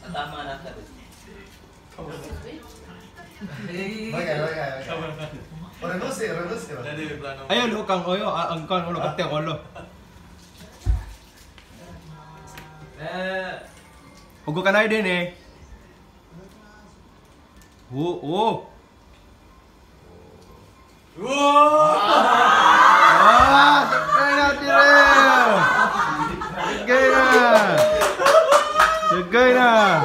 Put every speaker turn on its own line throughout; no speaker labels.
頭の中です。
Ayo lu kang oyo angkon ulo ketek ulo. Ugo kanay din eh. Oh. Segay na.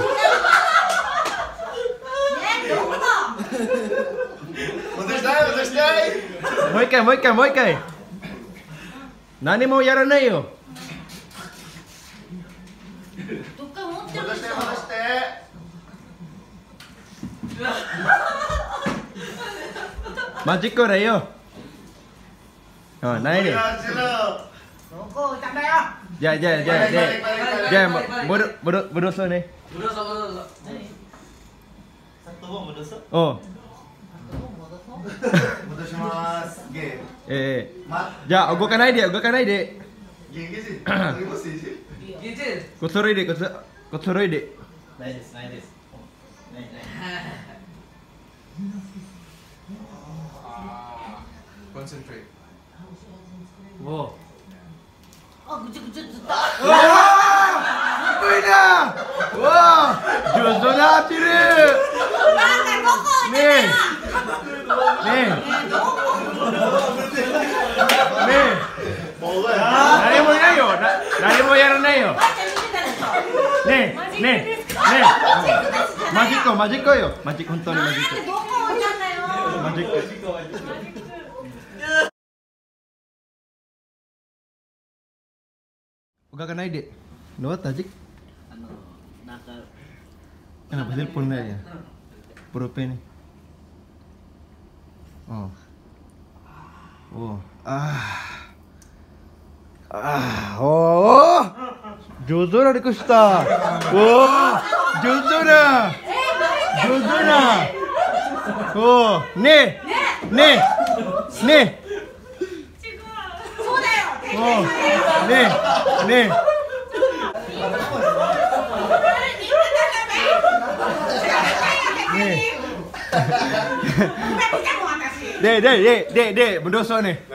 もう一回。何もやらないよ。
どっか持ってるでしょ。
マジックだよ。ないね。
どこ置いたんだよ。
じゃあ戻そうね。
戻そう。
おう。
戻します。
じゃあ動かないで。こつろいで。
ないです。
Concentrate.
お
あ、ぐちゃぐちゃずっと。
すごいな。上手なってる。
なんだどこ置いたんだよ。
誰もいないよ。誰もやらないよ。ねえ。マジックよ。マジック本当にマジック。
どこ置いたんだよ。
マジック。Udah naik dek. Lewat tadi. Kenapa teleponnya ya? Prope nih. Sureだでくした。上手だ。ねえ。
そうだよ。
ねえ。で、戻そうね。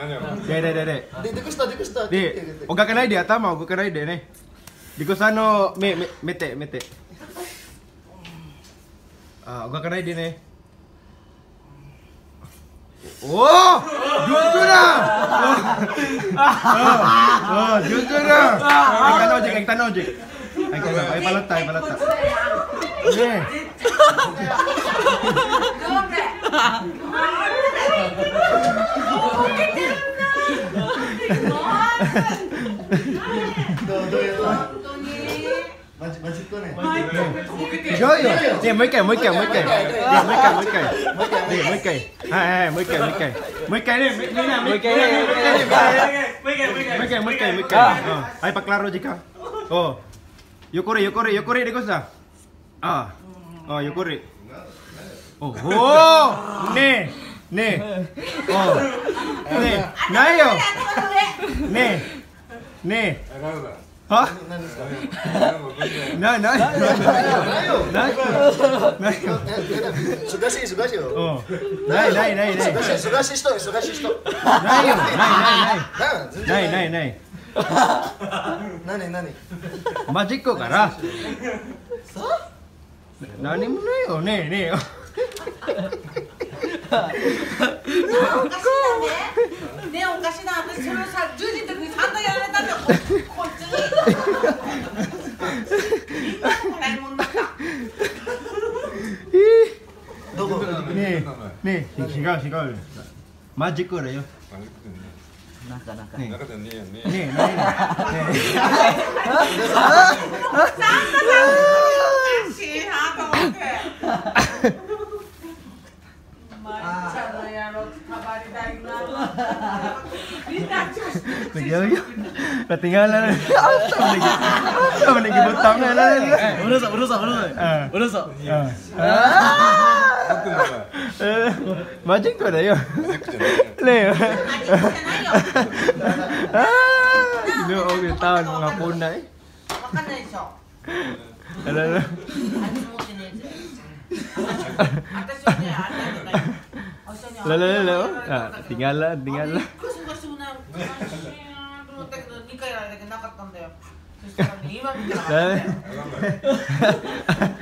で、動かないで、頭動かないでね。でこさの目て。動かないでね。おお、上手だ。Kita nojek. Ay palata. Ne. Rồi rồi. Nè mấy cây. Nè mấy cây. Ay paklaro jika. Yukuri de cosa. Yukuri. Ne. Nayo. Ne. Hah? Nah.
Sugashi.
Nai.
Sugashi.
Nai.
何
マジックから何もないよね
おかしいな。私それをさ、10時の時に散々やられたんだよ。こっちに。みんなもらいもんだった。
どこ
ねえ、違う。マジックだよ。
中
ねえ。Ketinggalan. Lagi butang na. Urusan. Magic ko na yun. Leo. Sinuog yung taon mga punay.
あいつ持ってねえぜ。私はね、あれなんだよ。
tinggal lah, tinggal lah.
昔もなんか悲しいなと思ったけど、2回やられだけなかったんだよ。そしたらね、今見たら分かったよ。